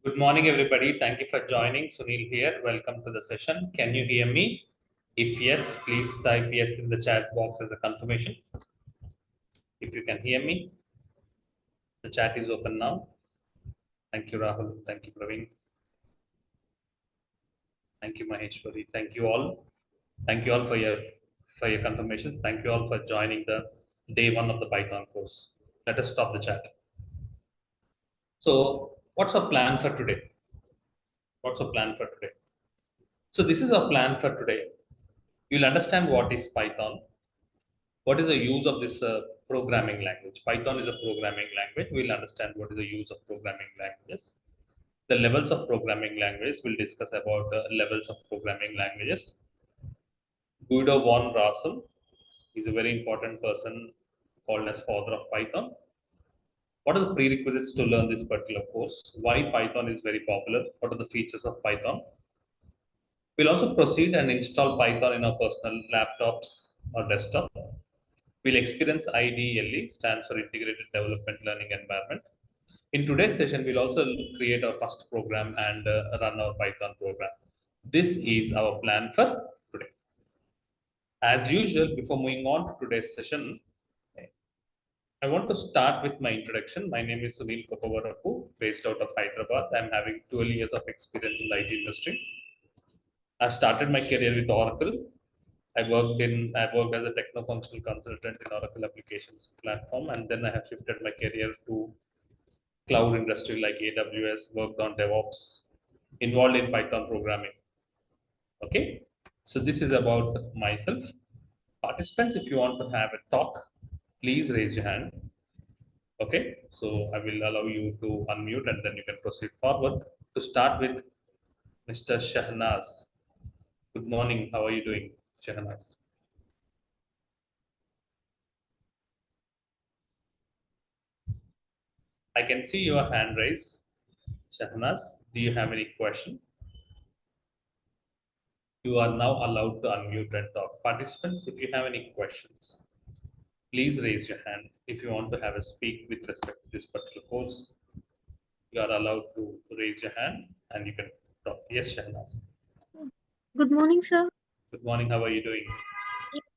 Good morning, everybody. Thank you for joining. Sunil here. Welcome to the session. Can you hear me? If yes, please type yes in the chat box as a confirmation. If you can hear me, the chat is open now. Thank you, Rahul. Thank you, Praveen. Thank you, Maheshwari. Thank you all. Thank you all for your confirmations. Thank you all for joining the day one of the Python course. Let us stop the chat. So, what's our plan for today? What's our plan for today? So, this is our plan for today. You'll understand what is Python. What is the use of this programming language? Python is a programming language. We'll understand what is the use of programming languages. The levels of programming languages, we'll discuss about levels of programming languages. Guido von Rossum is a very important person called as father of Python. What are the prerequisites to learn this particular course? Why Python is very popular? What are the features of Python? We'll also proceed and install Python in our personal laptops or desktop. We'll experience IDLE, stands for Integrated Development Learning Environment. In today's session, we'll also create our first program and run our Python program. This is our plan for today. As usual, before moving on to today's session, I want to start with my introduction. My name is Sunil Kopavarapu, based out of Hyderabad. I'm having 12 years of experience in the IT industry. I started my career with Oracle. I worked as a techno-functional consultant in Oracle applications platform, and then I have shifted my career to cloud industry like AWS, worked on DevOps, involved in Python programming. Okay, so this is about myself. Participants, if you want to have a talk, please raise your hand. Okay, so I will allow you to unmute and then you can proceed forward. To start with, Mr. Shahnaz. Good morning. How are you doing, Shahnaz? I can see your hand raised. Shahnaz, do you have any question? You are now allowed to unmute and talk. Participants, if you have any questions, please raise your hand. If you want to have a speak with respect to this particular course, you are allowed to raise your hand and you can talk. Yes, Shahnaz. Good morning, sir. Good morning. How are you doing?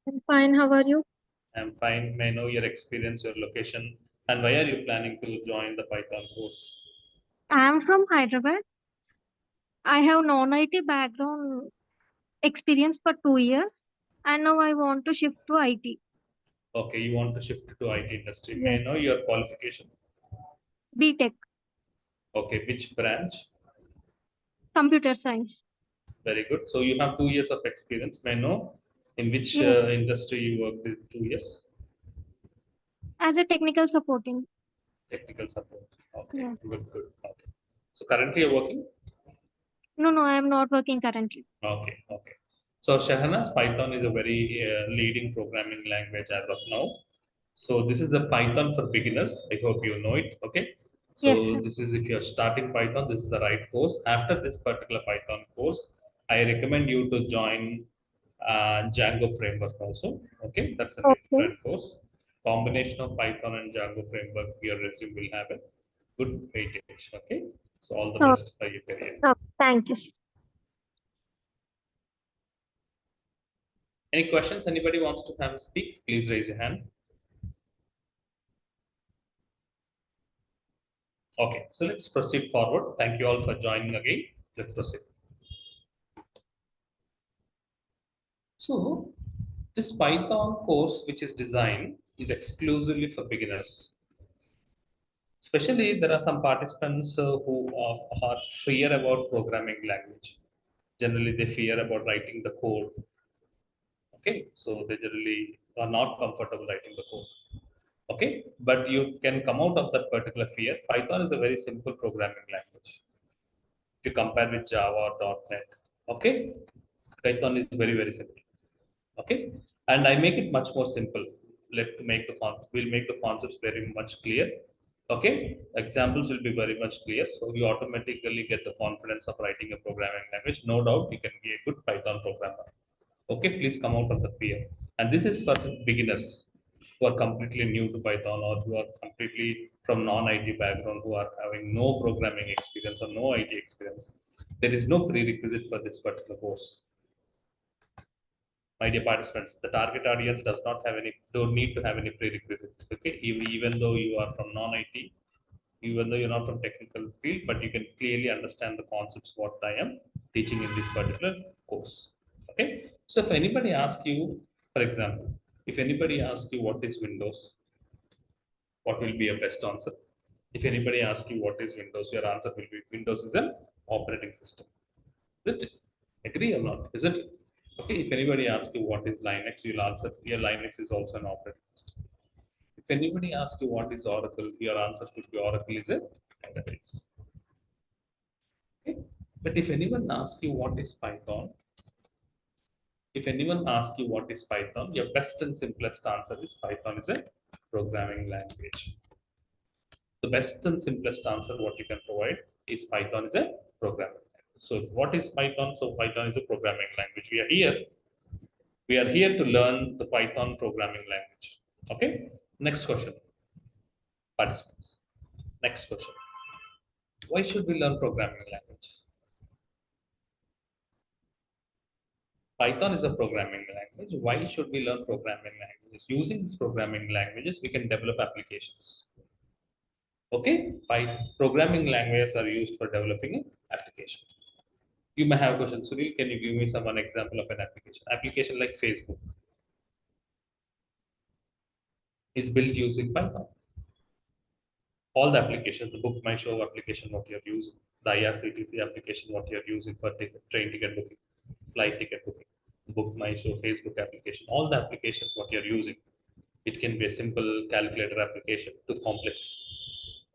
I'm fine. How are you? I'm fine. May I know your experience, your location, and why are you planning to join the Python course? I'm from Hyderabad. I have non-IT background experience for 2 years, and now I want to shift to IT. Okay, you want to shift to IT industry. May Yes. I know your qualification? BTech, Okay, which branch? computer science. Very good. So you have 2 years of experience. May I know in which Yes. industry you worked with 2 years? As a technical supporting. Technical support. Okay, Yeah. good, good. Okay. So currently you're working? No, I am not working currently. Okay, okay. So Shahana's Python is a very leading programming language as of now. So this is the Python for beginners. I hope you know it. Okay. Yes, sir. So this is if you're starting Python, this is the right course. After this particular Python course, I recommend you to join Django framework also. Okay, that's a Okay. different course. Combination of Python and Django framework, your resume will have a good weightage. Okay. So all the Oh, best for your career. thank you, sir. Any questions? Anybody wants to have a speak? Please raise your hand. Okay, so let's proceed forward. Thank you all for joining again. Let's proceed. So this Python course, which is designed, is exclusively for beginners. Especially, there are some participants who are fear about programming language. Generally, they fear about writing the code. Okay, so they generally are not comfortable writing the code. Okay, but you can come out of that particular fear. Python is a very simple programming language. If you compare with Java or .NET, okay, Python is very, very simple. Okay, and I make it much more simple. We'll make the concepts very much clear. Okay, examples will be very much clear, so you automatically get the confidence of writing a programming language. No doubt, you can be a good Python programmer. Okay, please come out of the fear. And this is for beginners who are completely new to Python or who are completely from non-IT background who are having no programming experience or no IT experience, there is no prerequisite for this particular course. My dear participants, the target audience does not have any, don't need to have any prerequisite. Okay, even though you are from non-IT, even though you're not from technical field, but you can clearly understand the concepts what I am teaching in this particular course. Okay, so if anybody asks you, for example, if anybody asks you what is Windows, what will be your best answer? If anybody asks you what is Windows, your answer will be Windows is an operating system. Isn't it? Agree or not? Isn't it? Okay, if anybody asks you what is Linux, you'll answer your Linux is also an operating system. If anybody asks you what is Oracle, your answer should be Oracle is a database. Okay? But if anyone asks you what is Python, if anyone asks you what is Python, your best and simplest answer is Python is a programming language. The best and simplest answer what you can provide is Python is a programming language. So what is Python? So Python is a programming language. We are here to learn the Python programming language. Okay. Next question, participants. Next question. Why should we learn programming language? Python is a programming language. Why should we learn programming languages? Using these programming languages, we can develop applications. Okay, by programming languages are used for developing an application. You may have questions. Sunil, can you give me one example of an application? Application like Facebook is built using Python. All the applications, the Book My Show application, what you're using, the IRCTC application, what you're using for train ticket booking, flight ticket booking, Book My Show, Facebook application, all the applications, what you're using. It can be a simple calculator application to complex,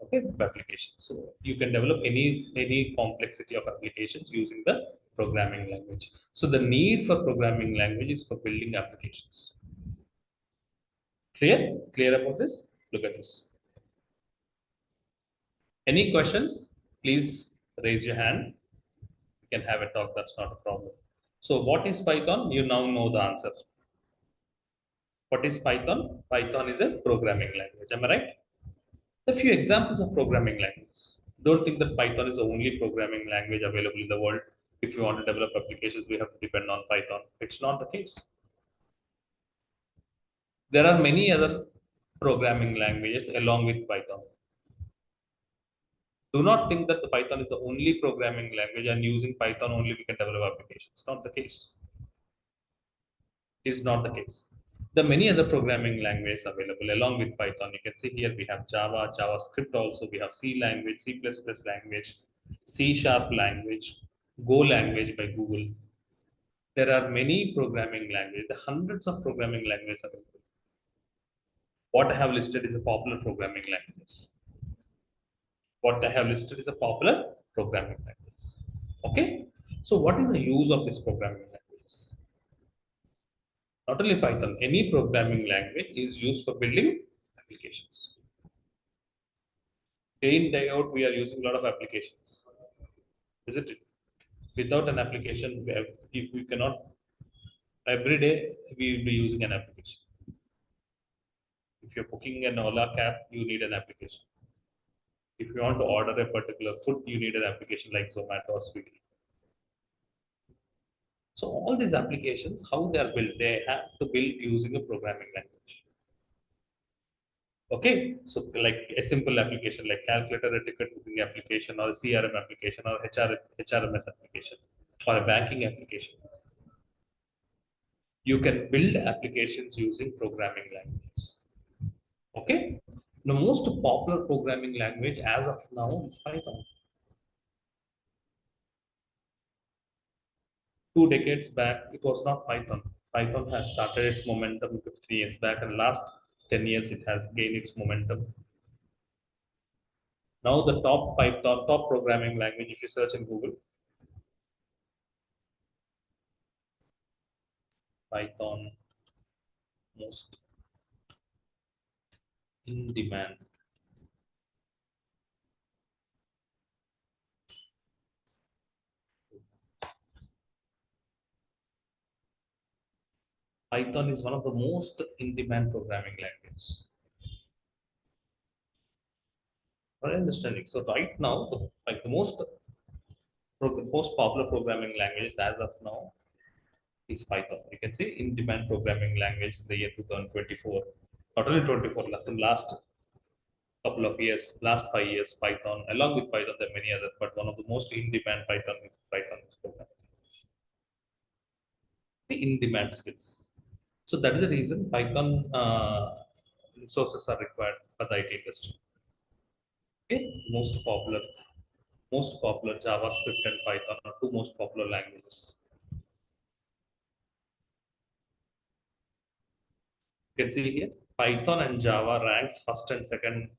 okay, application. So you can develop any complexity of applications using the programming language. So the need for programming language is for building applications. Clear about this? Look at this. Any questions? Please raise your hand. We can have a talk. That's not a problem. So what is Python? You now know the answer. What is Python? Python is a programming language. Am I right? A few examples of programming languages. Don't think that Python is the only programming language available in the world. If you want to develop applications, we have to depend on Python. It's not the case. There are many other programming languages along with Python. Do not think that the Python is the only programming language and using Python only we can develop applications. It's not the case. Is not the case. There are many other programming languages available along with Python. You can see here we have Java, JavaScript also, we have C language, C++ language, C# language, Go language by Google. There are many programming languages, the hundreds of programming languages available. What I have listed is a popular programming language. What I have listed is a popular programming language. Okay. So what is the use of this programming languages? Not only Python, any programming language is used for building applications. Day in, day out, we are using a lot of applications, isn't it? Without an application, if we cannot, every day we will be using an application. If you're booking an Ola cab, you need an application. If you want to order a particular food, you need an application like Zomato or Swiggy. So all these applications, how they are built, they have to build using a programming language. Okay, so like a simple application like calculator, a ticket booking application, or a CRM application, or HRMS application, or a banking application. You can build applications using programming languages. Okay, the most popular programming language as of now is Python. 2 decades back, it was not Python. Python has started its momentum 15 years back, and last 10 years it has gained its momentum. Now the top programming language, if you search in Google, Python most in demand. Python is one of the most in demand programming languages. For understanding. So right now, like the most popular programming languages as of now is Python. You can see in-demand programming language in the year 2024. Not only 24, like the last couple of years, last 5 years, Python. Along with Python, there are many others, but one of the most in-demand Python is programming. The in-demand skills. So that is the reason Python resources are required for the IT industry. Okay, most popular JavaScript and Python are two most popular languages. You can see here, Python and Java ranks first and second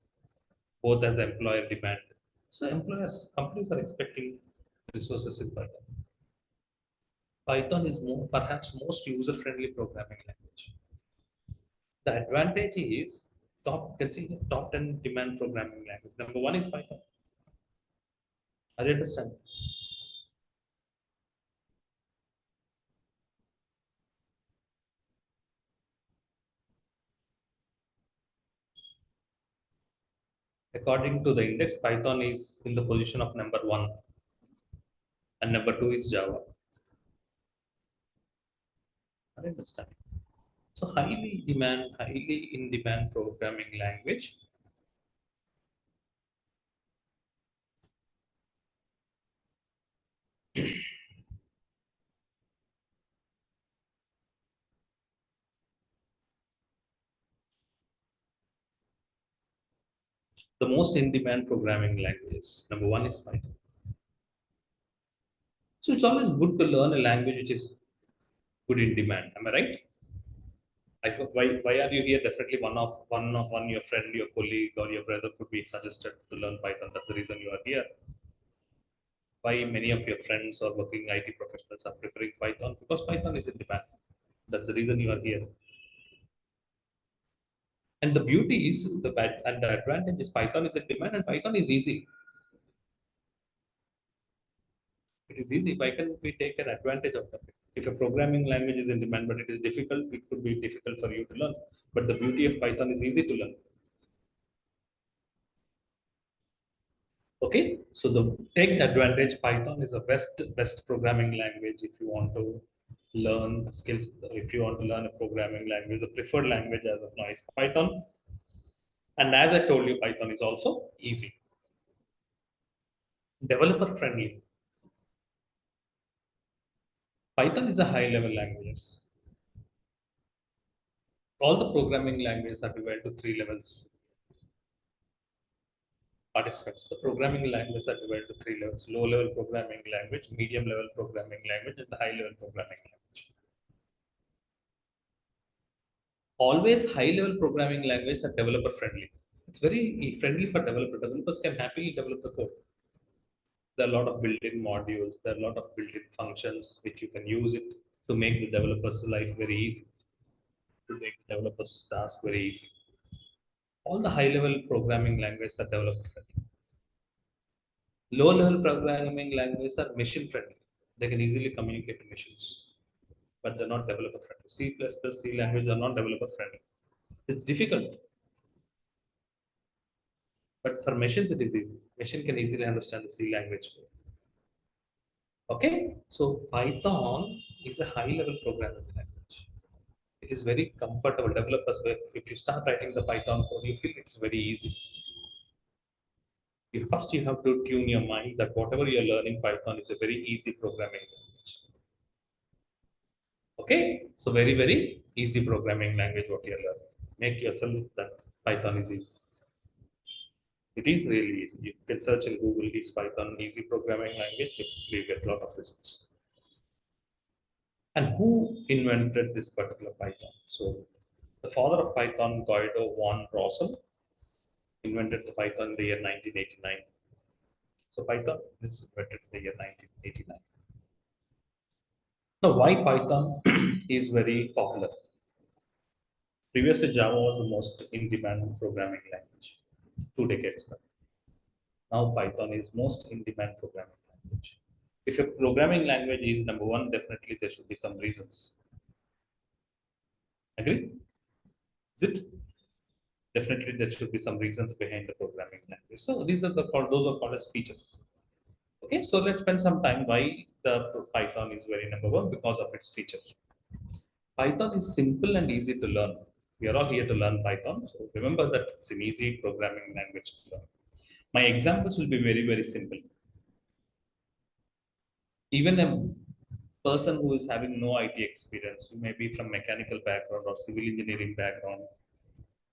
both as employer demand. So companies are expecting resources in Python. Python is perhaps most user-friendly programming language. The advantage is can see here, top 10 demand programming language. Number one is Python. I understand. According to the index, Python is in the position of number one, and number two is Java. I understand. So highly in demand programming language. The most in demand programming languages. Number one is Python. So it's always good to learn a language which is good in demand. Am I right? Why are you here? Definitely one your friend, your colleague, or your brother could be suggested to learn Python. That's the reason you are here. Why many of your friends or working IT professionals are preferring Python? Because Python is in demand. That's the reason you are here. And the beauty is and the advantage is Python is in demand and Python is easy. It is easy. Why can we take an advantage of that? If a programming language is in demand, but it is difficult, it could be difficult for you to learn. But the beauty of Python is easy to learn. Okay, so the take advantage. Python is the best programming language if you want to learn skills. If you want to learn a programming language, the preferred language as of now is Python. And as I told you, Python is also easy, developer friendly. Python is a high level language. All the programming languages are divided to three levels. Participants, the programming languages are divided to three levels: low level programming language, medium level programming language, and the high level programming language. Always high level programming languages are developer friendly. It's very friendly for developers. Developers can happily develop the code. There are a lot of built-in modules, there are a lot of built-in functions which you can use it to make the developer's life very easy, to make the developer's task very easy. All the high-level programming languages are developer friendly. Low-level programming languages are machine friendly. They can easily communicate to machines, but they're not developer friendly. C language are not developer friendly. It's difficult, but for machines it is easy. Machine can easily understand the C language. Okay, so Python is a high-level programming language. It is very comfortable. Developers, if you start writing the Python code, you feel it's very easy. First, you have to tune your mind that whatever you're learning, Python is a very easy programming language. Okay, so very easy programming language what you're learning. Make yourself that Python is easy. It is really easy. You can search in Google, is Python easy programming language? You get a lot of results. And who invented this particular Python? So the father of Python, Guido von Rossum, invented the Python in the year 1989. So Python is invented in the year 1989. Now, why Python is very popular? Previously, Java was the most in-demand programming language 2 decades back. Now, Python is most in-demand programming language. If a programming language is number one, definitely there should be some reasons. Agree? Is it? definitely there should be some reasons behind the programming language. So these are those are called as features. Okay, so let's spend some time why the Python is very number one because of its features. Python is simple and easy to learn. We are all here to learn Python, so remember that it's an easy programming language to learn. My examples will be very, very simple. Even a person who is having no IT experience, who may be from mechanical background or civil engineering background,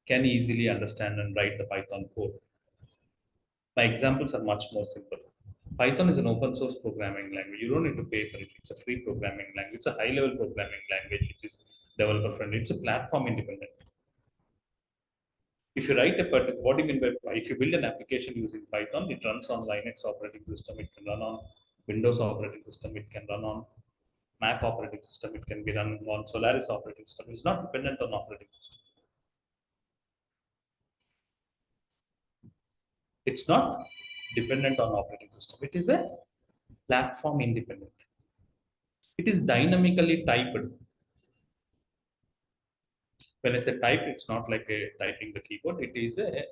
can easily understand and write the Python code. My examples are much more simple. Python is an open source programming language. You don't need to pay for it. It's a free programming language. It's a high level programming language which is developer friendly. It's a platform independent. If you write a particular, what do you mean by, if you build an application using Python, it runs on Linux operating system, it can run on Windows operating system, it can run on Mac operating system, it can be run on Solaris operating system. It's not dependent on operating system. It's not dependent on operating system. It is a platform independent. It is dynamically typed. When I say type, it's not like a typing the keyboard. It is a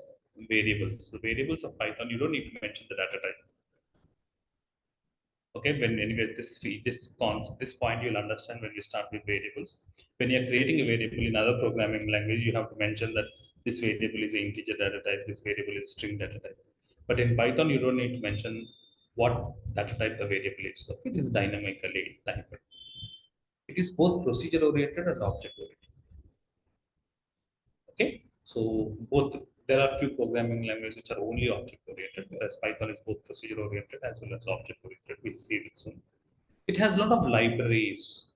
variables. The variables of Python, you don't need to mention the data type. Okay, when anyways this point you'll understand when you start with variables. When you're creating a variable in other programming language, you have to mention that this variable is an integer data type, this variable is string data type. But in Python, you don't need to mention what data type the variable is. So it is dynamically typed. It is both procedure oriented and object oriented. Okay, so both there are few programming languages which are only object oriented, whereas Python is both procedure oriented as well as object oriented. We'll see it soon. It has a lot of libraries.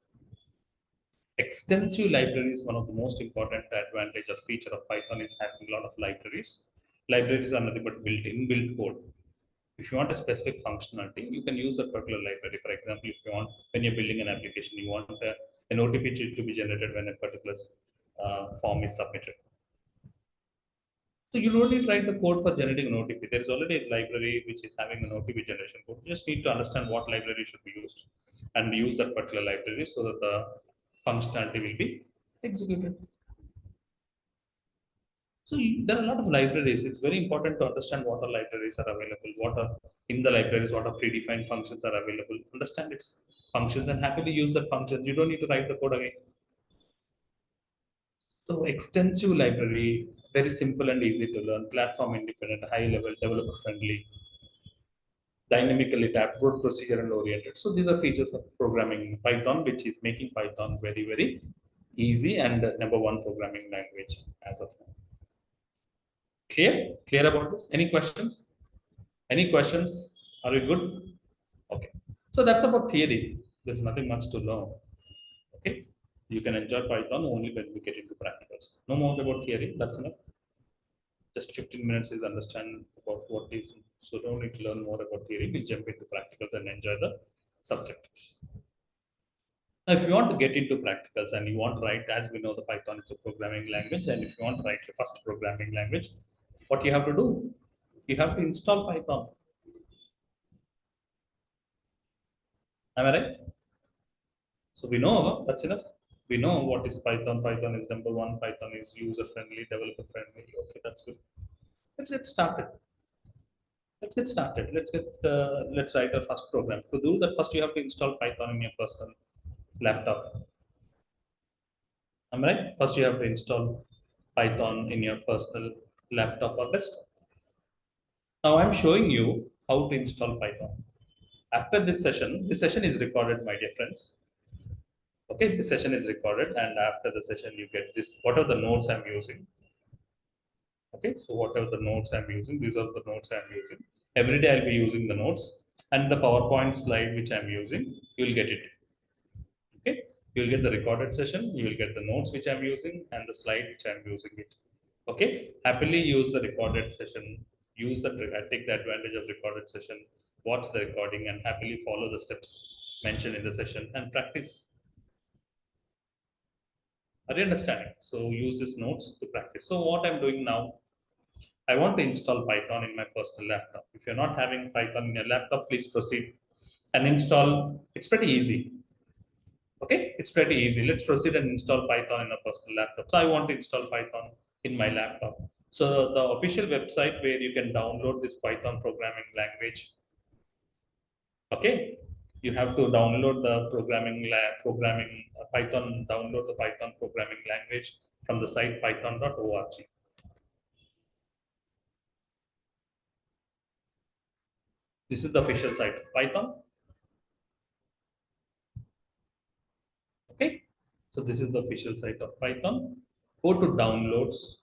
Extensive libraries, one of the most important advantage or feature of Python is having a lot of libraries. Libraries are nothing but built code. If you want a specific functionality, you can use a particular library. For example, if you want, when you're building an application, you want an OTP to be generated when a particular form is submitted. So you don't need to write the code for generating an OTP. There is already a library which is having an OTP generation code. You just need to understand what library should be used and use that particular library so that the functionality will be executed. So there are a lot of libraries. It's very important to understand what are libraries are available, what are in the libraries, what are predefined functions are available. Understand its functions and happily use that functions. You don't need to write the code again. So extensive library, very simple and easy to learn, platform independent, high level, developer friendly, dynamically tapped, good procedure and oriented. So these are features of programming in Python, which is making Python very, very easy and number one programming language as of now. Clear? Clear about this? Any questions? Any questions? Are we good? Okay. So that's about theory. There's nothing much to learn. Okay. You can enjoy Python only when we get into practicals. No more about theory. That's enough. Just 15 minutes is understand about what is. So don't need to learn more about theory. We'll jump into practicals and enjoy the subject. Now, if you want to get into practicals and you want to write, as we know, the Python is a programming language, and if you want to write your first programming language, what you have to do? You have to install Python. Am I right? So we know that's enough. We know what is Python. Python is number one. Python is user friendly, developer friendly. Okay, that's good. Let's get started. Let's write our first program. To do that, first you have to install Python in your personal laptop. Am I right? First you have to install Python in your personal laptop or desktop. Now I'm showing you how to install Python. After this session is recorded, my dear friends. Okay, this session is recorded, and after the session you get this. What are the notes I'm using? Okay, so whatever the notes I'm using, these are the notes I'm using. Every day I'll be using the notes, and the PowerPoint slide which I'm using, you'll get it. Okay, you'll get the recorded session, you will get the notes which I'm using, and the slide which I'm using it. Okay, happily use the recorded session. Take the advantage of recorded session. Watch the recording and happily follow the steps mentioned in the session and practice. Are you understanding? So use these notes to practice. So what I'm doing now, I want to install Python in my personal laptop. If you're not having Python in your laptop, please proceed and install. It's pretty easy. Okay, it's pretty easy. Let's proceed and install Python in a personal laptop. So I want to install Python in my laptop. So the official website where you can download this Python programming language. Okay, you have to download the Python, download the Python programming language from the site python.org. This is the official site of Python. Okay, so this is the official site of Python. Go to downloads.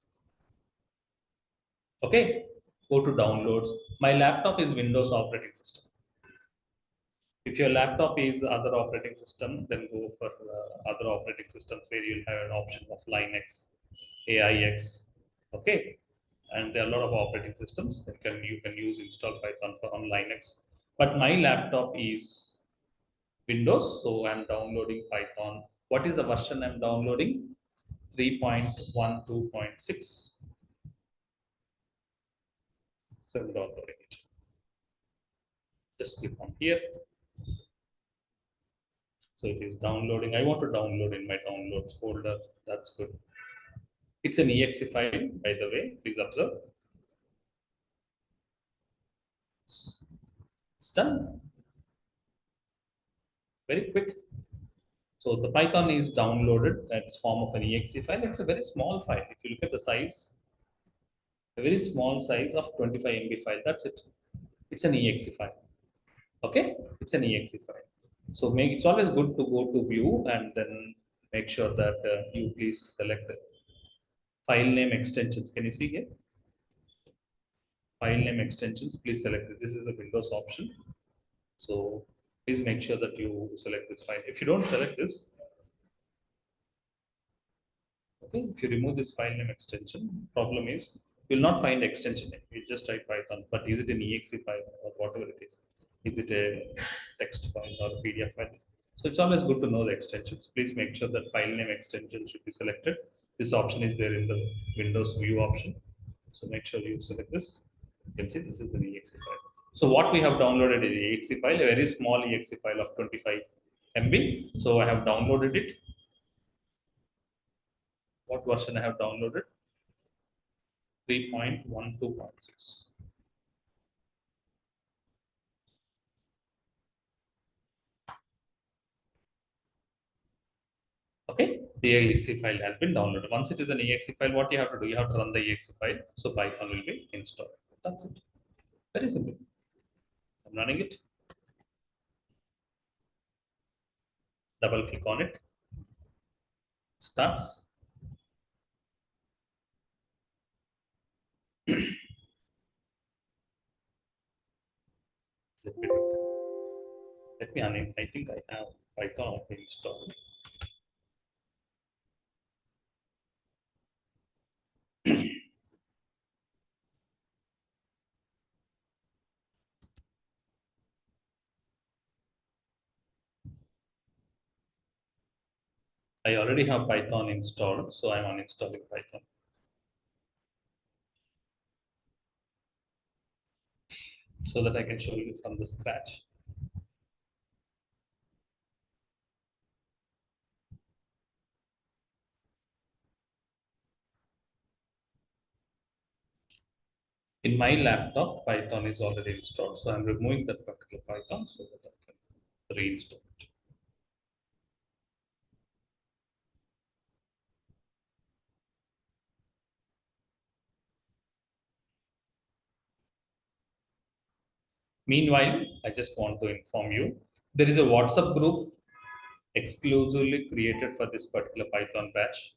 Okay, go to downloads. My laptop is Windows operating system. If your laptop is other operating system, then go for other operating systems where you'll have an option of Linux, AIX. Okay, and there are a lot of operating systems that you can use install Python for on Linux. But my laptop is Windows, so I'm downloading Python. What is the version I'm downloading? 3.12.6. So I'm downloading it. Just click on here. So it is downloading. I want to download in my downloads folder. That's good. It's an exe file, by the way. Please observe. It's done. Very quick. So the Python is downloaded. That's form of an exe file. It's a very small file. If you look at the size, a very small size of 25 MB file. That's it. It's an exe file. Okay, it's an exe file. So it's always good to go to view and then make sure that you please select the file name extensions. Can you see here? File name extensions. Please select this. This is the Windows option. So please make sure that you select this file. If you don't select this, okay, if you remove this file name extension, problem is you'll not find extension name. You just type Python, but is it an exe file or whatever it is? Is it a text file or a PDF file? So it's always good to know the extensions. Please make sure that file name extension should be selected. This option is there in the Windows view option. So make sure you select this. You can see this is an exe file. So what we have downloaded is an exe file, a very small exe file of 25 MB. So I have downloaded it. What version I have downloaded? 3.12.6. Okay, the exe file has been downloaded. Once it is an exe file, what you have to do? You have to run the exe file. So Python will be installed. That's it. Very simple. I'm running it. Double click on it. Starts. Let me look. Let me unable. I think I have Python installed. I already have Python installed, so I'm uninstalling Python. So that I can show you from the scratch. In my laptop, Python is already installed. So I'm removing that particular Python so that I can reinstall it. Meanwhile, I just want to inform you, there is a WhatsApp group exclusively created for this particular Python batch.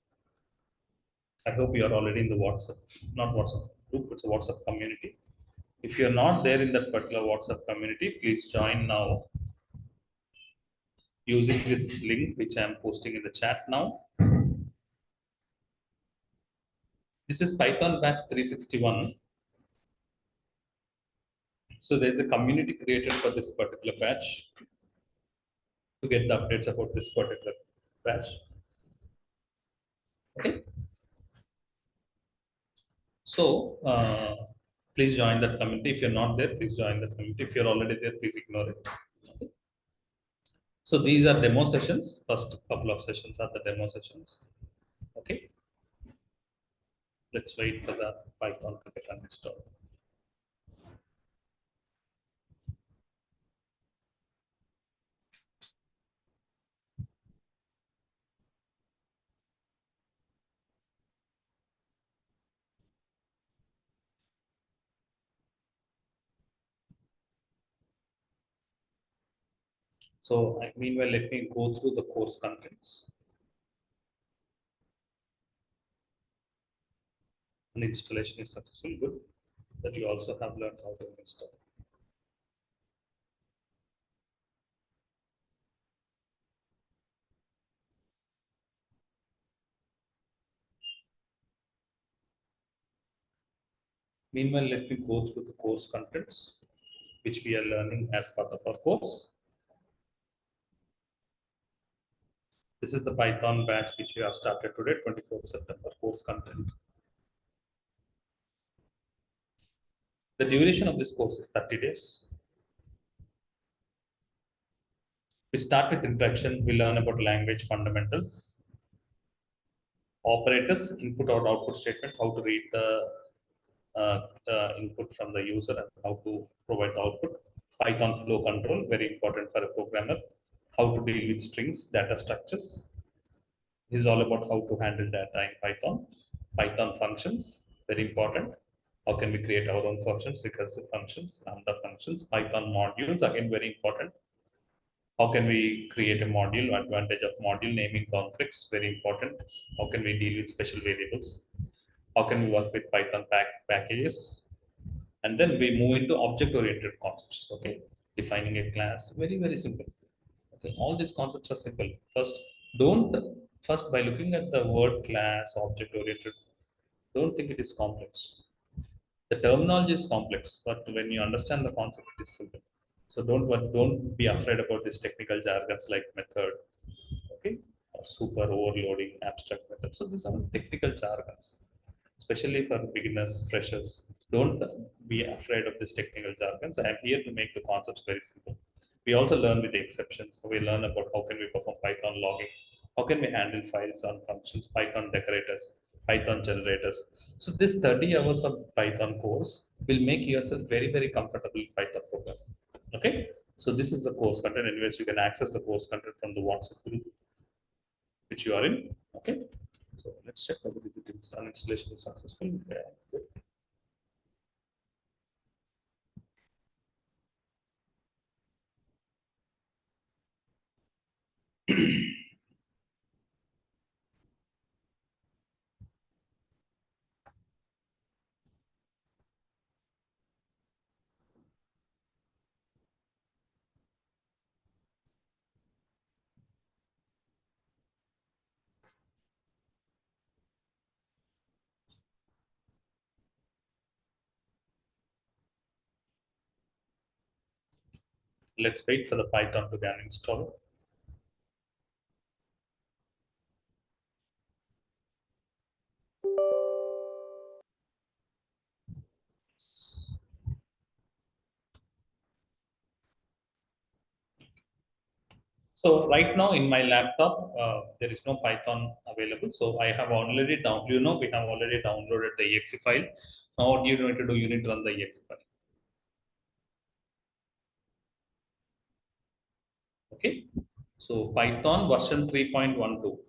I hope you are already in the WhatsApp, not WhatsApp group, it's a WhatsApp community. If you're not there in that particular WhatsApp community, please join now using this link which I'm posting in the chat now. This is Python batch 361. So there's a community created for this particular batch to get the updates about this particular batch. Okay. So please join that community. If you're not there, please join the community. If you're already there, please ignore it. Okay. So these are demo sessions. First couple of sessions are the demo sessions. Okay. Let's wait for the Python to get uninstalled. So meanwhile, let me go through the course contents. And installation is successful. Good. That you also have learned how to install. Meanwhile, let me go through the course contents, which we are learning as part of our course. This is the Python batch which we have started today, 24th September course content. The duration of this course is 30 days. We start with introduction. We learn about language fundamentals, operators, input or output statement, how to read the input from the user and how to provide the output. Python flow control, very important for a programmer. How to deal with strings, data structures. This is all about how to handle data in Python. Python functions, very important. How can we create our own functions, recursive functions, lambda functions. Python modules, again, very important. How can we create a module? Advantage of module naming conflicts, very important. How can we deal with special variables? How can we work with Python packages? And then we move into object-oriented concepts. Okay, defining a class, very very simple. Okay, all these concepts are simple. Don't first by looking at the word class, object-oriented, don't think it is complex. The terminology is complex, but when you understand the concept, it is simple. So don't be afraid about these technical jargons like method, okay, or super overloading, abstract method. So these are technical jargons, especially for beginners, freshers. Don't be afraid of these technical jargons. I am here to make the concepts very simple. We also learn with the exceptions. We learn about how can we perform Python logging, how can we handle files on functions, Python decorators, Python generators. So this 30 hours of Python course will make yourself very, very comfortable in Python program. Okay. So this is the course content. Anyways, you can access the course content from the WhatsApp group which you are in. Okay. So let's check whether the installation is successful. Yeah, good. Let's wait for the Python to get installed. So right now in my laptop, there is no Python available. So I have already we have already downloaded the exe file. Now what you need to do, you need to run the exe file. Okay. So Python version 3.12.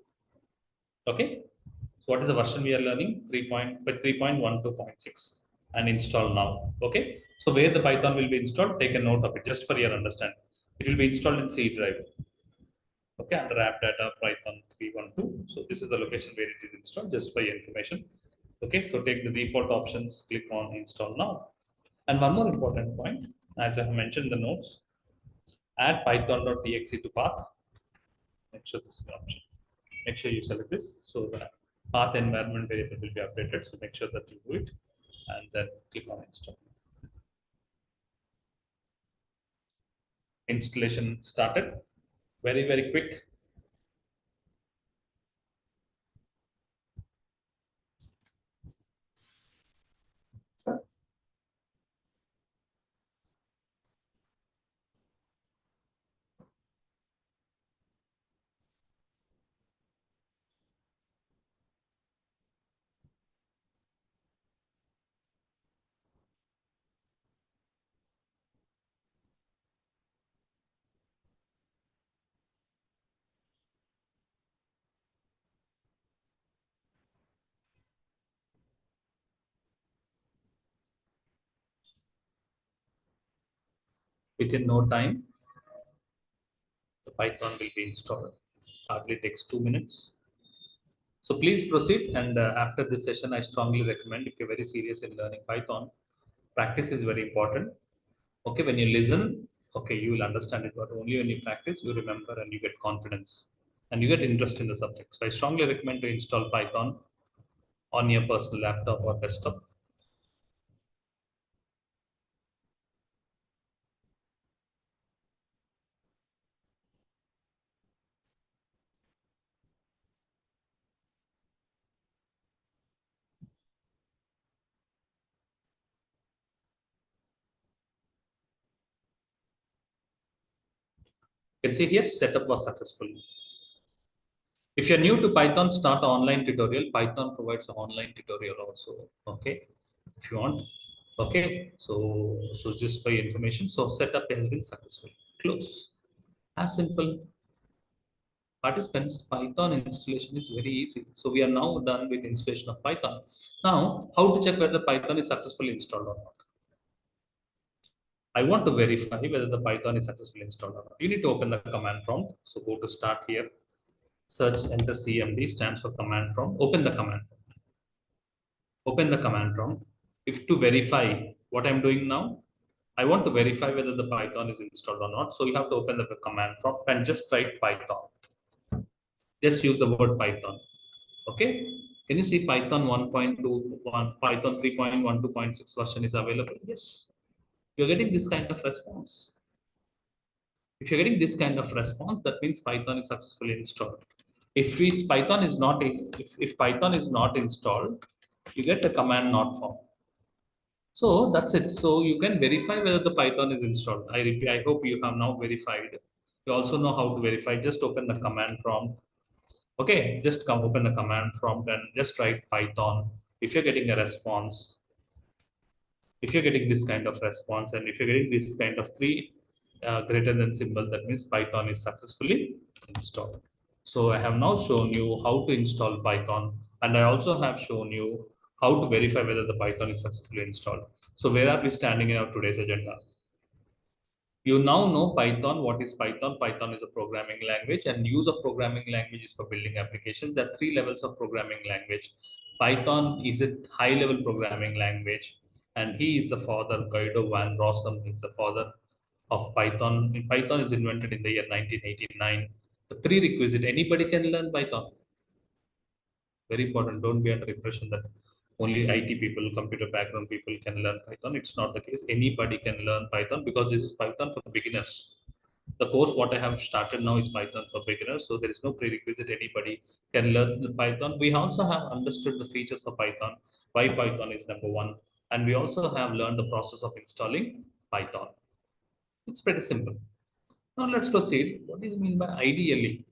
Okay. So what is the version we are learning? 3.12.6 and install now. Okay. So where the Python will be installed, take a note of it just for your understanding. It will be installed in C drive. Okay, under app data Python 3.12. So this is the location where it is installed, just for your information. Okay, so take the default options, click on install now. And one more important point, as I have mentioned in the notes, add python.exe to path. Make sure this is the option. Make sure you select this so the path environment variable will be updated. So make sure that you do it and then click on install. Installation started. Very, very quick. Within no time, the Python will be installed. Hardly takes 2 minutes. So please proceed. And after this session, I strongly recommend, if you're very serious in learning Python, practice is very important. Okay, when you listen, okay, you will understand it, but only when you practice, you remember and you get confidence and you get interest in the subject. So I strongly recommend to install Python on your personal laptop or desktop. You can see here, setup was successful. If you're new to Python, start an online tutorial. Python provides an online tutorial also. Okay, if you want. Okay, so just for your information, so setup has been successful. Close. As simple. Participants, Python installation is very easy. So we are now done with installation of Python. Now, how to check whether Python is successfully installed or not? I want to verify whether the Python is successfully installed or not. You need to open the command prompt. So go to start here, search, enter CMD, stands for command prompt. Open the command prompt. Open the command prompt. If to verify what I'm doing now, I want to verify whether the Python is installed or not. So you have to open the command prompt and just write Python. Just use the word Python. Okay. Can you see Python 1.21, Python 3.12.6 version is available? Yes. You're getting this kind of response. If you're getting this kind of response, that means Python is successfully installed. Python is not if Python is not installed, you get a command not found. So that's it. So you can verify whether the Python is installed. I repeat, I hope you have now verified. You also know how to verify. Just open the command prompt. Okay, just come open the command prompt and just write Python. If you're getting a response, if you're getting this kind of response, and if you're getting this kind of three greater than symbol, that means Python is successfully installed. So I have now shown you how to install Python, and I also have shown you how to verify whether the Python is successfully installed. So where are we standing in our today's agenda? You now know Python. What is Python? Python is a programming language, and use of programming language is for building applications. There are three levels of programming language. Python is a high-level programming language, and he is the father. Guido van Rossum is the father of Python. Python is invented in the year 1989. The prerequisite: anybody can learn Python. Very important. Don't be under impression that only IT people, computer background people can learn Python. It's not the case. Anybody can learn Python because this is Python for beginners. The course what I have started now is Python for beginners. So there is no prerequisite. Anybody can learn the Python. We also have understood the features of Python, why Python is number one. And we also have learned the process of installing Python. It's pretty simple. Now let's proceed. What is mean by IDLE?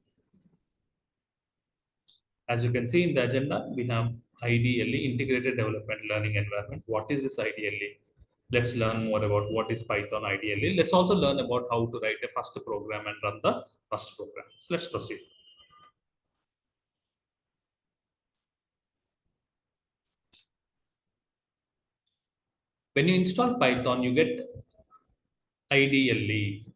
As you can see in the agenda, we have IDLE, Integrated Development Learning Environment. What is this IDLE? Let's learn more about what is Python IDLE. Let's also learn about how to write a first program and run the first program. So let's proceed. When you install Python, you get IDLE.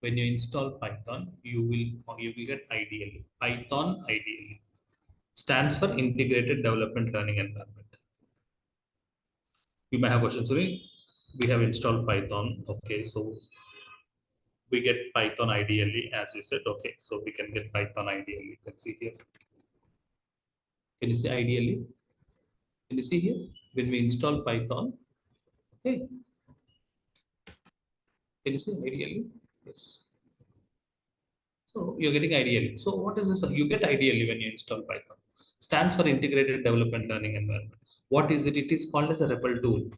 When you install Python, you will get IDLE. Python IDLE stands for Integrated Development Learning Environment. You may have questions. Sorry, we have installed Python. Okay, so we get Python IDLE as you said. Okay, so we can get Python IDLE. You can see here. Can you see IDLE? Can you see here? When we install Python, okay. Can you see IDLE? Yes. So you're getting IDLE. So what is this? You get IDLE when you install Python. Stands for Integrated Development Learning Environment. What is it? It is called as a REPL tool.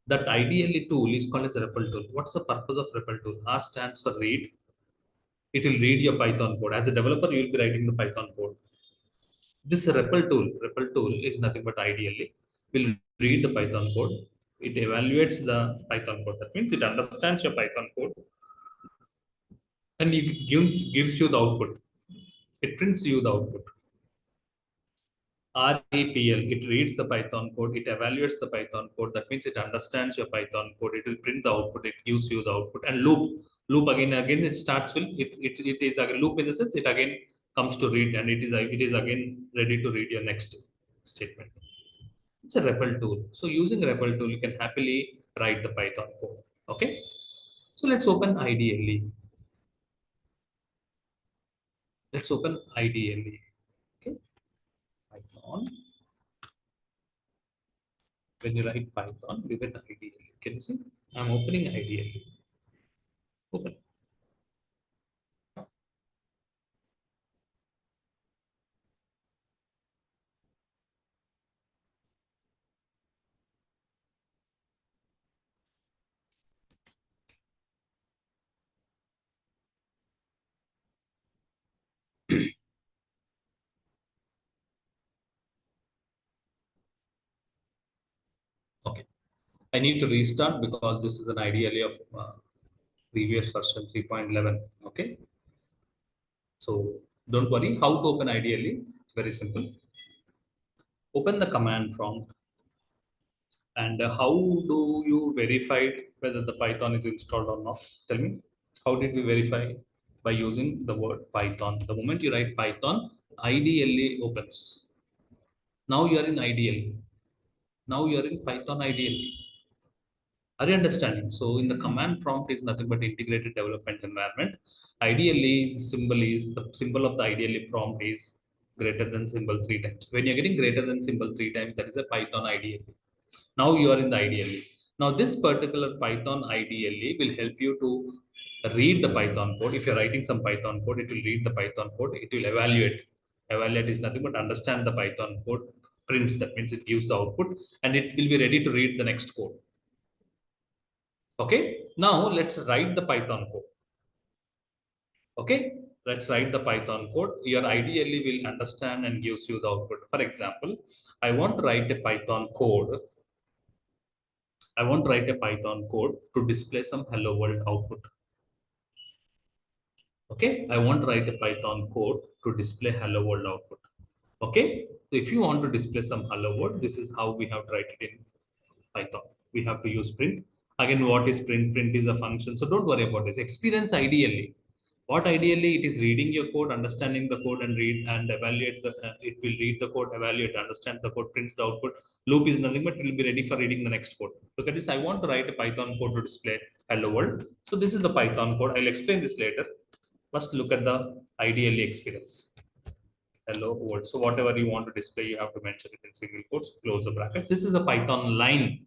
That IDLE tool is called as a REPL tool. What's the purpose of REPL tool? R stands for read. It will read your Python code. As a developer, you will be writing the Python code. This REPL tool is nothing but IDLE. Will read the Python code. It evaluates the Python code. That means it understands your Python code and it gives you the output. It prints you the output. REPL, it reads the Python code, it evaluates the Python code. That means it understands your Python code. It will print the output, it gives you the output, and loop again. It starts with it is again loop in the sense it again comes to read, and it is again ready to read your next statement. It's a REPL tool. So using REPL tool, you can happily write the Python code. Okay. So let's open IDLE. Let's open IDLE. Okay. Python. When you write Python, you get IDLE. Can you see? I'm opening IDLE. Open. Okay. I need to restart because this is an IDLE of previous version 3.11. Okay. So don't worry. How to open IDLE? It's very simple. Open the command prompt. And how do you verify whether the Python is installed or not? Tell me. How did we verify? By using the word Python. The moment you write Python, IDLE opens. Now you are in IDLE. Now you are in Python IDLE. Are you understanding? So in the command prompt is nothing but integrated development environment. Ideally, the symbol of the ideally prompt is greater than symbol three times. When you're getting greater than symbol three times, that is a Python IDLE. Now you are in the IDLE. Now this particular Python IDLE will help you to read the Python code. If you're writing some Python code, it will read the Python code. It will evaluate. Evaluate is nothing but understand the Python code. Prints, that means it gives the output, and it will be ready to read the next code. Okay, now let's write the Python code. Okay, let's write the Python code. Your ideally will understand and gives you the output. For example, I want to write a Python code. I want to write a Python code to display some hello world output. Okay, I want to write a Python code to display hello world output. Okay, so if you want to display some hello world, this is how we have to write it in Python. We have to use print. Again, what is print? Print is a function. So don't worry about this. Experience ideally. What ideally it is reading your code, understanding the code, and read and evaluate the. It will read the code, evaluate, understand the code, prints the output. Loop is nothing but it will be ready for reading the next code. Look at this. I want to write a Python code to display hello world. So this is the Python code. I'll explain this later. First, look at the ideally experience. Hello world. So whatever you want to display, you have to mention it in single quotes. Close the bracket. This is a Python line.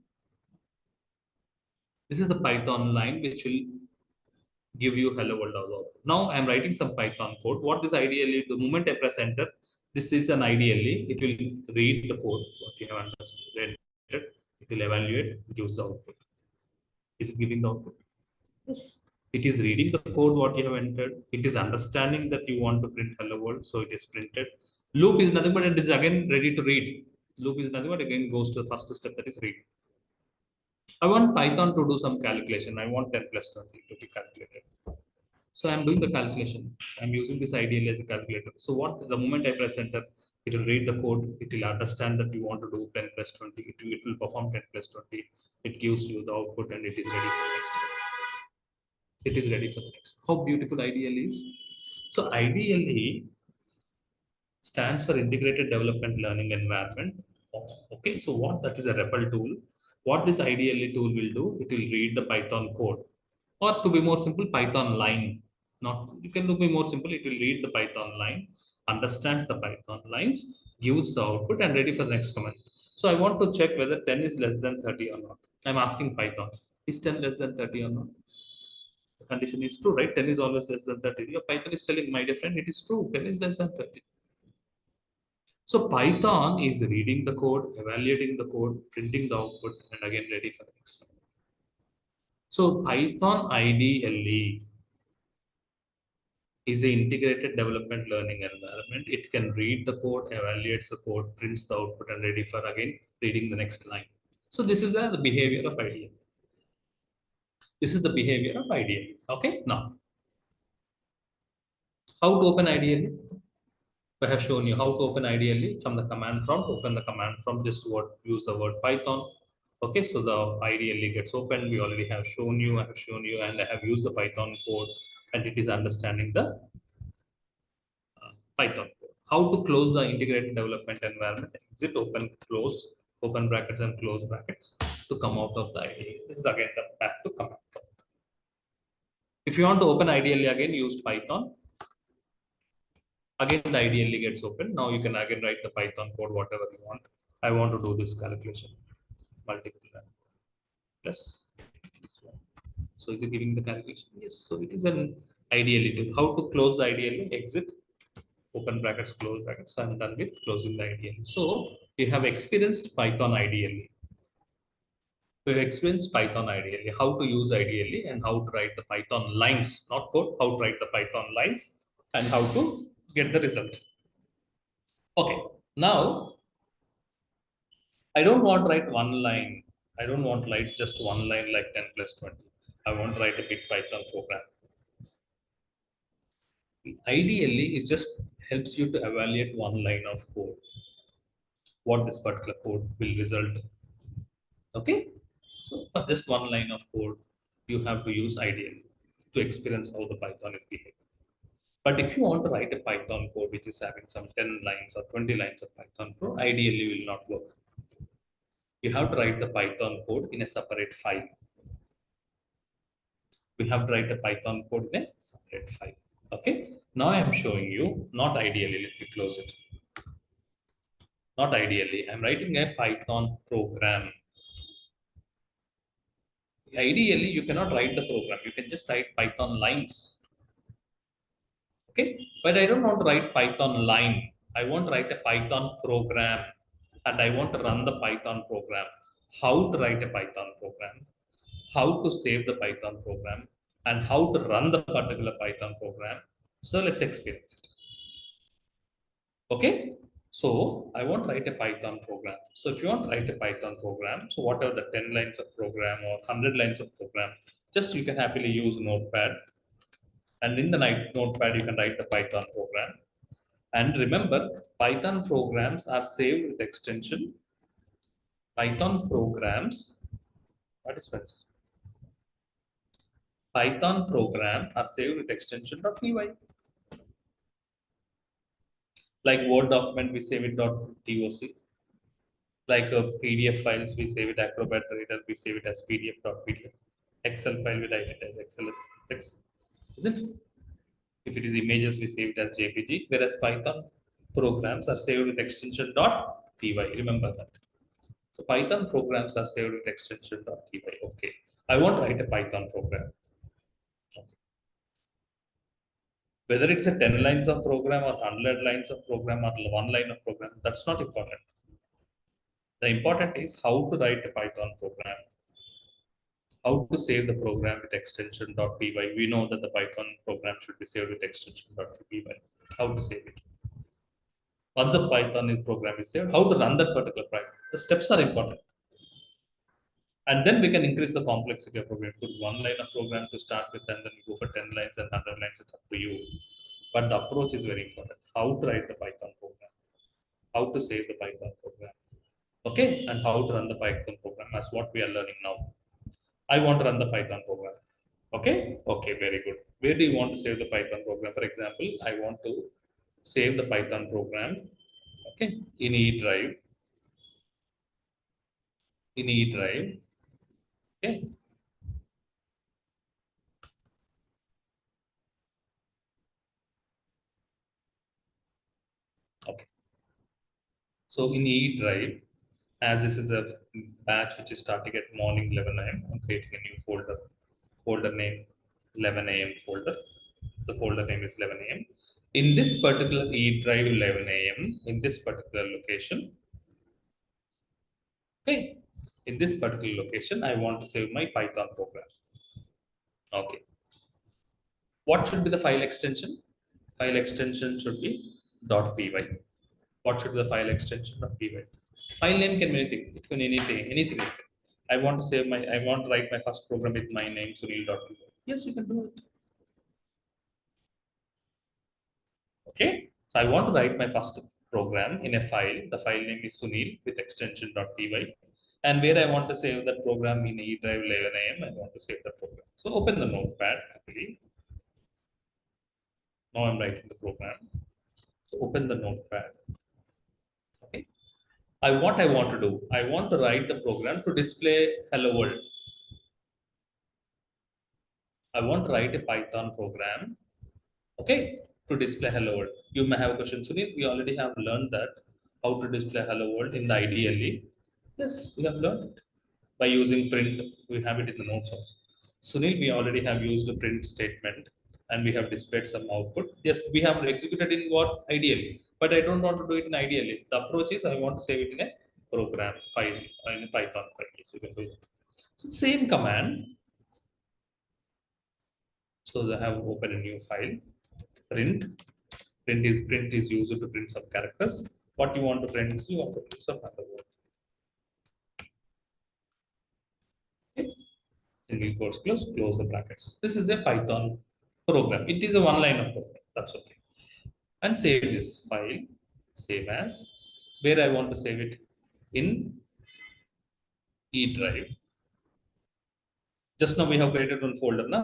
This is a Python line which will give you hello world output. Now I'm writing some Python code. What is ideally, the moment I press enter, this is an ideally, it will read the code, what you have understood. It will evaluate, gives the output. Is it giving the output? Yes. It is reading the code, what you have entered. It is understanding that you want to print hello world, so it is printed. Loop is nothing but it is again ready to read. Loop is nothing but again goes to the first step, that is read. I want Python to do some calculation. I want 10 plus 20 to be calculated. So I'm doing the calculation. I'm using this ideally as a calculator. So what the moment I press enter, it will read the code. It will understand that you want to do 10 plus 20. It will perform 10 plus 20. It gives you the output and it is ready for the next step. It is ready for the next. How beautiful IDL is. So IDLE stands for Integrated Development Learning Environment. Okay, so what that is a REPL tool. What this IDLE tool will do, it will read the Python code, or to be more simple, Python line. Not you can be more simple. It will read the Python line, understands the Python lines, gives the output, and ready for the next command. So I want to check whether 10 is less than 30 or not. I'm asking Python, is 10 less than 30 or not? The condition is true, right? 10 is always less than 30. Your Python is telling, my dear friend, it is true. 10 is less than 30. So Python is reading the code, evaluating the code, printing the output, and again ready for the next one. So Python IDLE is an integrated development learning environment. It can read the code, evaluates the code, prints the output, and ready for again reading the next line. So this is the behavior of IDLE. This is the behavior of IDLE. Okay, now how to open IDLE? I have shown you how to open ideally from the command prompt. Open the command prompt, just use the word Python. Okay, so the ideally gets opened. We already have shown you, I have shown you, and I have used the Python code, and it is understanding the Python code. How to close the integrated development environment? Exit, open, close, open brackets and close brackets to come out of the IDE. This is again the back to command prompt. If you want to open ideally again, use Python. Again, the ideally gets open. Now you can again write the Python code, whatever you want. I want to do this calculation, multiple plus this one. So is it giving the calculation? Yes. So it is an ideally to how to close the ideally, exit, open brackets, close brackets. So I'm done with closing the ideally. So you have experienced Python ideally. We have experienced Python ideally, how to use ideally and how to write the Python lines, not code, how to write the Python lines and how to get the result. Okay, now I don't want to write one line. I don't want to write just one line like 10 plus 20. I want to write a big Python program. Ideally, it just helps you to evaluate one line of code, what this particular code will result. Okay, so for just one line of code, you have to use ideally to experience how the Python is behaving. But if you want to write a Python code which is having some 10 lines or 20 lines of Python code, ideally will not work. You have to write the Python code in a separate file. We have to write a Python code in a separate file. Okay. Now I am showing you, not ideally, let me close it. Not ideally, I'm writing a Python program. Ideally, you cannot write the program. You can just write Python lines. Okay. But I don't want to write Python line. I want to write a Python program and I want to run the Python program. How to write a Python program, how to save the Python program, and how to run the particular Python program. So let's experience it. Okay. So I want to write a Python program. So if you want to write a Python program, so whatever the 10 lines of program or 100 lines of program, just you can happily use Notepad. And in the Notepad, you can write the Python program. And remember, Python programs are saved with extension. Python programs, what is this? Python program are saved with extension .py. Like Word document, we save it .doc. Like PDF files, we save it Acrobat Reader, we save it as PDF.pdf. Excel file, we write it as XLS, is it? If it is images, we save it as JPG. Whereas Python programs are saved with extension .py. Remember that. So Python programs are saved with extension .py. Okay. I want to write a Python program. Okay. Whether it's a 10 lines of program or 100 lines of program or one line of program, that's not important. The important is how to write a Python program, how to save the program with extension .py. We know that the Python program should be saved with extension .py. How to save it? Once the Python program is saved, how to run that particular program? The steps are important. And then we can increase the complexity of program. Put one line of program to start with, and then you go for 10 lines and 100 lines. It's up to you. But the approach is very important. How to write the Python program, how to save the Python program, okay, and how to run the Python program. That's what we are learning now. I want to run the Python program. Okay, okay, very good. Where do you want to save the Python program? For example, I want to save the Python program. Okay, in E drive. In E drive. Okay. Okay. So in E drive, as this is a batch which is starting at morning 11 a.m., I'm creating a new folder. Folder name 11 a.m. folder. The folder name is 11 a.m. In this particular E drive 11 a.m., in this particular location, okay, in this particular location, I want to save my Python program. Okay. What should be the file extension? File extension should be .py. What should be the file extension .py? File name can be anything. It can be anything. I want to save my, I want to write my first program with my name, Sunil.py. Yes, you can do it. Okay. So I want to write my first program in a file. The file name is Sunil with extension .py. And where I want to save that program in E drive 11 am, I want to save the program. So open the notepad quickly. Now I'm writing the program. So open the notepad. Okay. I want to do. I want to write the program to display hello world. I want to write a Python program, okay, to display hello world. You may have a question, Sunil. We already have learned that how to display hello world in the IDLE. Yes, we have learned it by using print. We have it in the notes also. Sunil, we already have used a print statement and we have displayed some output. Yes, we have executed in what IDLE, but I don't want to do it in IDLE. The approach is I want to save it in a program file in a Python file. Yes, you can do it. So same command. So they have opened a new file. Print. Print is used to print some characters. What you want to print is you want to print some other word. Okay. Single quotes close the brackets. This is a Python program. It is a one line of program. That's okay. And save this file. Save as. Where I want to save it in E drive. Just now we have created one folder na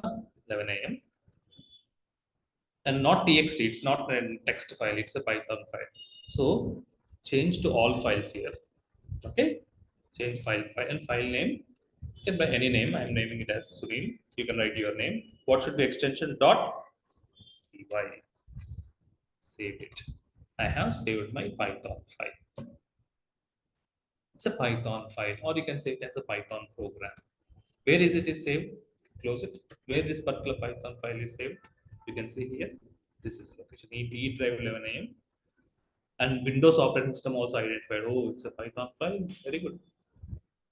11 am. And not txt, it's not a text file, it's a Python file. So change to all files here. Okay, change file and file name. You can by any name. I'm naming it as Sunil. You can write your name. What should be extension dot py. Save it. I have saved my Python file. It's a Python file, or you can say it as a Python program. Where is it is saved? Close it. Where this particular Python file is saved? You can see here. This is location E drive 11 am. And Windows operating system also identified. Oh, it's a Python file. Very good.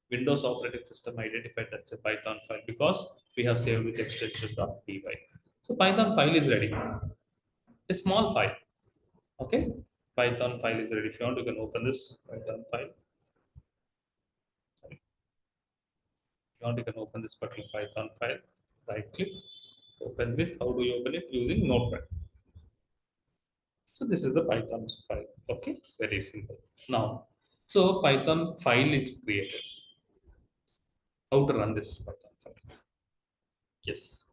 Windows operating system identified that's a Python file because we have saved with extension .py. So Python file is ready. A small file. Okay. Python file is ready. If you want, you can open this Python file. Sorry. If you want, you can open this particular Python file. Right click. Open with. How do you open it? Using Notepad. So this is the Python file. Okay. Very simple. Now, so Python file is created. How to run this Python file? Yes.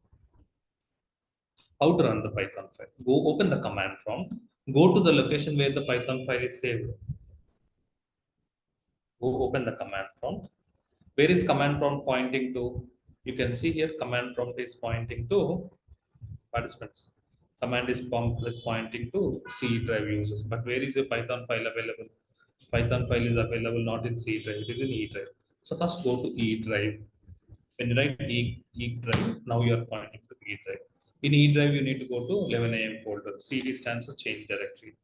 How to run the Python file? Go open the command prompt. Go to the location where the Python file is saved. Go open the command prompt. Where is command prompt pointing to? You can see here command prompt is pointing to participants. Command is pointing to C drive users. But where is your Python file available? Python file is available not in C drive, it is in E drive. So first go to E drive. When you write E drive, now you are pointing to E drive. In E drive, you need to go to 11 am folder. CD stands for change directory.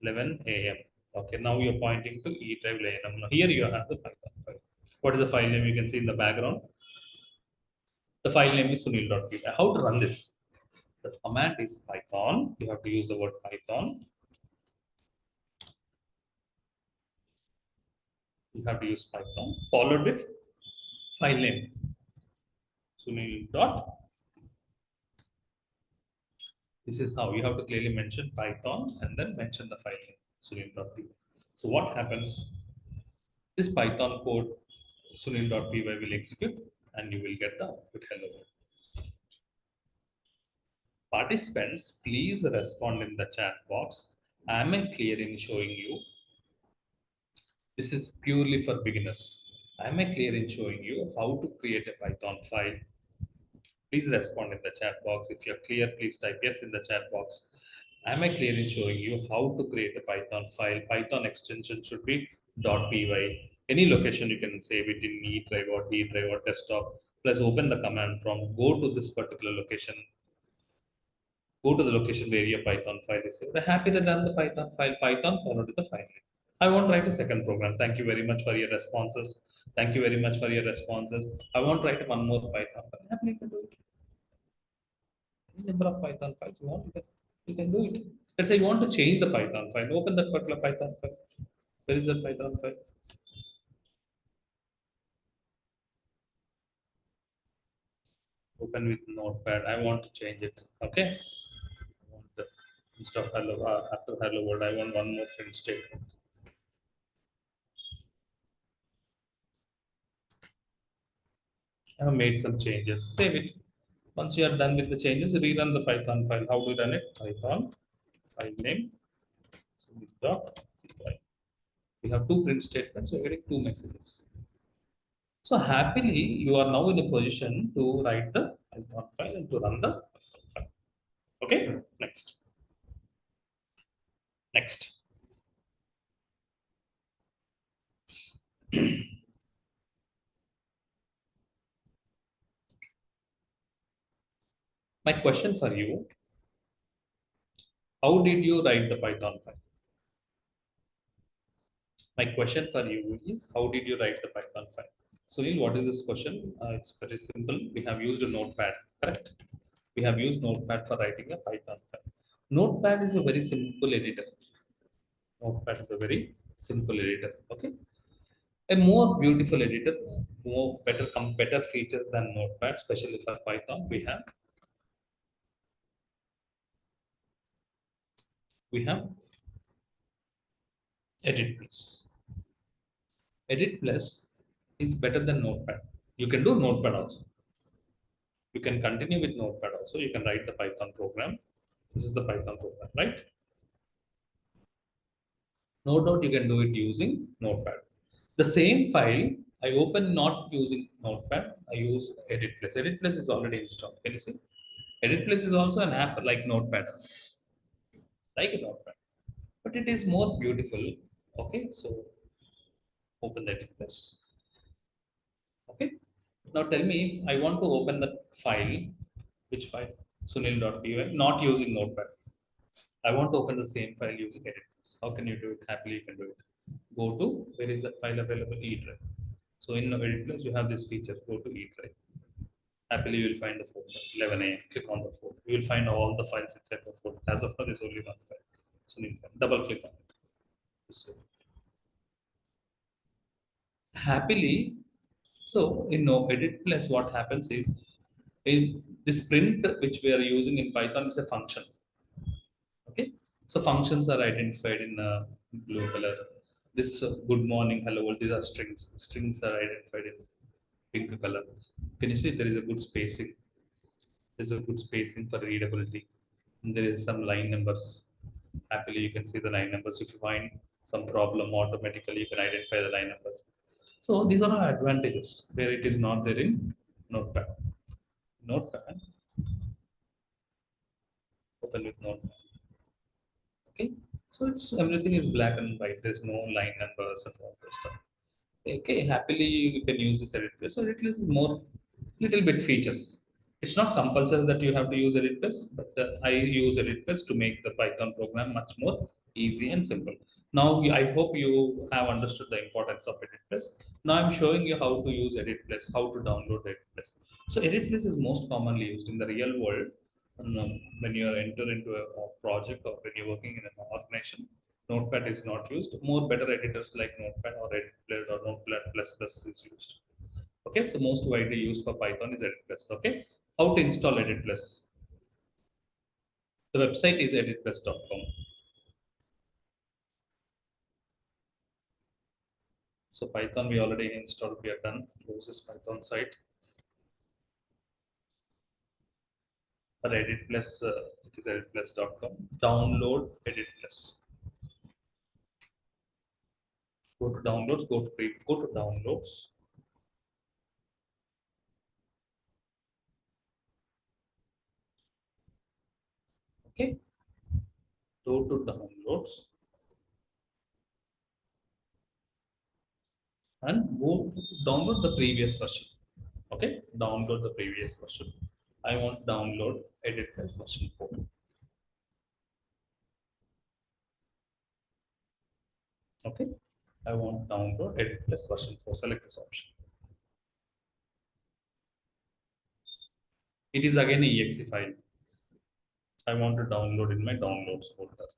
11 am. Okay, now you're pointing to E drive 11 am. Now here you have the Python file. What is the file name? You can see in the background. The file name is sunil.py. How to run this? The command is Python. You have to use the word Python. You have to use Python followed with file name sunil. This is how you have to clearly mention Python and then mention the file name sunil.py. So what happens? This Python code sunil.py will execute and you will get the output hello world. Participants, please respond in the chat box. Am I clear in showing you? This is purely for beginners. Am I clear in showing you how to create a Python file? Please respond in the chat box. If you're clear, please type yes in the chat box. Am I clear in showing you how to create a Python file? Python extension should be .py. Any location you can save it in E drive or D drive or desktop. Plus open the command prompt. Go to this particular location. Go to the location where your Python file is saved. I'm happy to run the Python file. Python followed to the file name. I won't write a second program. Thank you very much for your responses. Thank you very much for your responses. I won't write one more Python file. I'm happy to do it. Any number of Python files you want, you can do it. Let's say you want to change the Python file. Open that particular Python file. Where is that Python file? Open with Notepad. I want to change it. Okay. I want that. Instead of hello, after hello world, I want one more print statement. I have made some changes. Save it. Once you are done with the changes, rerun the Python file. How to run it? Python file name. So dot py. We have two print statements. We're getting two messages. So happily, you are now in a position to write the Python file and to run the Python file. Okay. Next. Next. My question for you: how did you write the Python file? My question for you is: how did you write the Python file? Sunil, what is this question? It's very simple. We have used a notepad, correct? We have used notepad for writing a Python file. Notepad is a very simple editor. Notepad is a very simple editor. Okay. A more beautiful editor, more better features than Notepad, especially for Python. We have EditPlus. EditPlus is better than Notepad. You can do Notepad also. You can continue with Notepad also. You can write the Python program. This is the Python program, right? No doubt you can do it using Notepad. The same file I open not using Notepad. I use EditPlus. EditPlus is already installed. Can you see? EditPlus is also an app like Notepad, like a Notepad, but it is more beautiful. Okay, so open the EditPlus. Okay, now tell me, I want to open the file. Which file? Sunil.py, not using Notepad. I want to open the same file using EditPlus. How can you do it? Happily, you can do it. Go to, where is that file available? eDrive. So in EditPlus, you have this feature. Go to eDrive. Happily, you will find the folder. 11 a.m. Click on the folder. You will find all the files inside the folder. As of now, there's only one file. So double click on it. So, happily, so in no EditPlus, what happens is in this print which we are using in Python is a function. Okay, so functions are identified in blue color. This good morning, hello world, these are strings. Strings are identified in pink color. Can you see there is a good spacing? There's a good spacing for readability. And there is some line numbers. Happily, you can see the line numbers. If you find some problem, automatically you can identify the line numbers. So these are our advantages where it is not there in Notepad. Notepad, open with Notepad. Okay, so it's everything is black and white. There's no line numbers and all that stuff. Okay, happily you can use this EditPlus. So EditPlus is more little bit features. It's not compulsory that you have to use EditPlus, but I use EditPlus to make the Python program much more easy and simple. Now I hope you have understood the importance of EditPlus. Now I'm showing you how to use EditPlus, how to download EditPlus. So EditPlus is most commonly used in the real world. When you enter into a project or when you're working in an organization, Notepad is not used. More better editors like Notepad or EditPlus or Notepad plus plus is used. Okay, so most widely used for Python is EditPlus. Okay, how to install EditPlus? The website is editplus.com. So Python we already installed. We are done. Close this Python site. For EditPlus, it is editplus.com. Download EditPlus. Go to downloads. Go to downloads. Okay, go to downloads and go download the previous version. Okay, download the previous version. I want to download EditPlus version 4. Okay, I want to download EditPlus version 4. Select this option. It is again a exe file. I want to download in my downloads folder.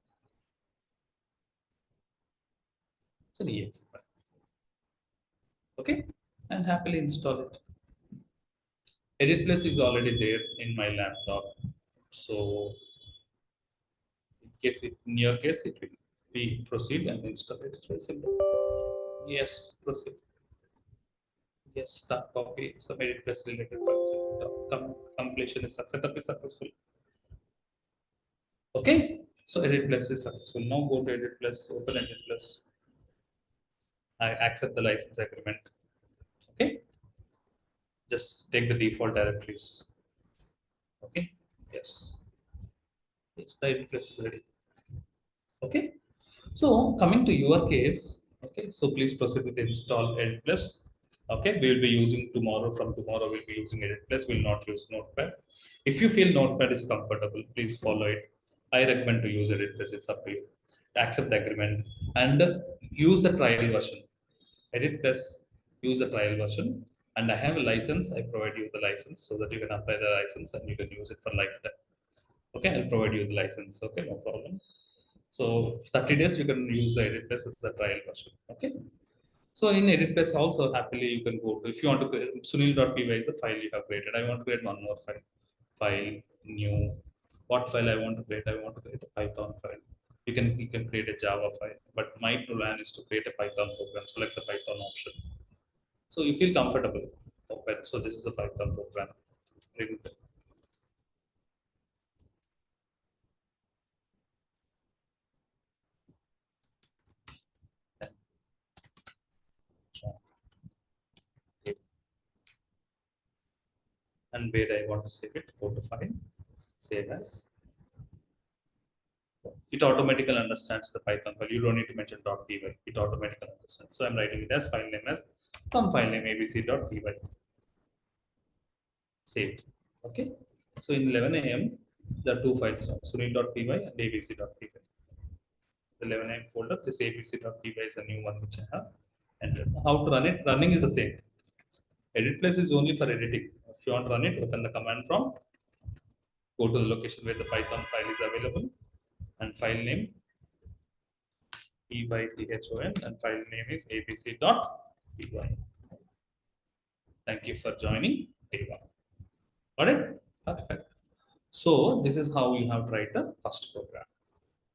It's an exe file. Okay, and happily install it. EditPlus is already there in my laptop, so case in your case it will be proceed and install it. It's very simple. Yes, proceed. Yes, start copy some EditPlus related files. Completion is setup is successful. Okay, so EditPlus is successful. Now go to EditPlus, open EditPlus. I accept the license agreement. Okay, just take the default directories. Okay, yes, it's the EditPlus is ready. Okay, so coming to your case, okay, so please proceed with install EditPlus. Okay, we will be using tomorrow. From tomorrow, we'll be using EditPlus. We'll not use Notepad. If you feel Notepad is comfortable, please follow it. I recommend to use EditPlus. It's up to you. Accept the agreement and use the trial version. EditPlus, use the trial version. And I have a license. I provide you the license so that you can apply the license and you can use it for lifetime. Okay, I'll provide you the license. Okay, no problem. So 30 days you can use the EditPlus as the trial version. Okay. So in EditPlus also happily you can go to, if you want to create sunil.py is the file you have created. I want to create one more file. File, new. What file I want to create? I want to create a Python file. You can create a Java file, but my plan is to create a Python program. Select the Python option. So you feel comfortable. Okay. So this is a Python program. And where I want to save it, go to file, save as. It automatically understands the Python file. You don't need to mention .py. It automatically understands. So I'm writing it as file name as some file name abc.py. Saved. Okay. So in 11 a.m. there are two files now, sunil.py and abc.py. The 11 a.m. folder, this abc.py is a new one which I have entered. How to run it? Running is the same. EditPlus is only for editing. If you want to run it, open the command prompt, go to the location where the Python file is available, and file name python and file name is abc.py. Thank you for joining day one. Got it? Perfect. So this is how you have to write the first program.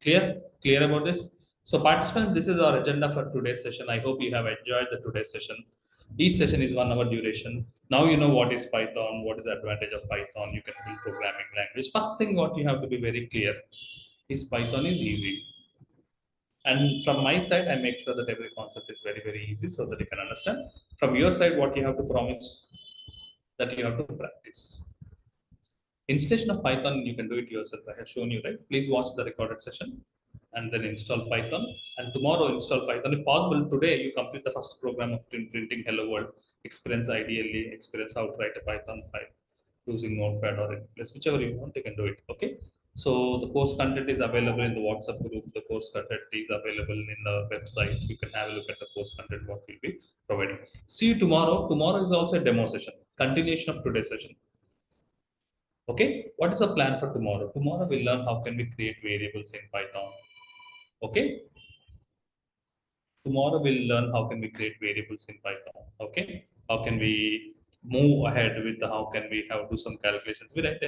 Clear? Clear about this? So participants, this is our agenda for today's session. I hope you have enjoyed the today's session. Each session is 1 hour duration. Now you know what is Python, what is the advantage of Python. You can build programming language. First thing what you have to be very clear is Python is easy. And from my side, I make sure that every concept is very, very easy so that you can understand. From your side, what you have to promise that you have to practice. Installation of Python, you can do it yourself. I have shown you, right? Please watch the recorded session and then install Python. And tomorrow install Python. If possible, today you complete the first program of printing Hello World. Experience ideally, experience how to write a Python file using Notepad or EditPlus, whichever you want, you can do it. Okay. So the course content is available in the WhatsApp group. The course content is available in the website. You can have a look at the course content what we'll be providing. See you tomorrow. Tomorrow is also a demo session, continuation of today's session. Okay, what is the plan for tomorrow? Tomorrow we'll learn how can we create variables in Python. Okay, tomorrow we'll learn how can we create variables in Python. Okay, how can we move ahead with the, how can we have do some calculations. We write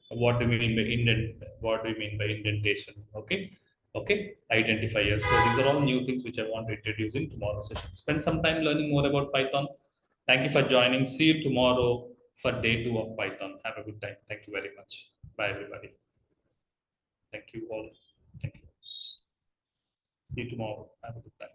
what do we mean by indent? What do we mean by indentation? Okay, okay, identifiers. So these are all new things which I want to introduce in tomorrow's session. Spend some time learning more about Python. Thank you for joining. See you tomorrow for day 2 of Python. Have a good time. Thank you very much. Bye, everybody. Thank you all. Thank you. See you tomorrow. Have a good time.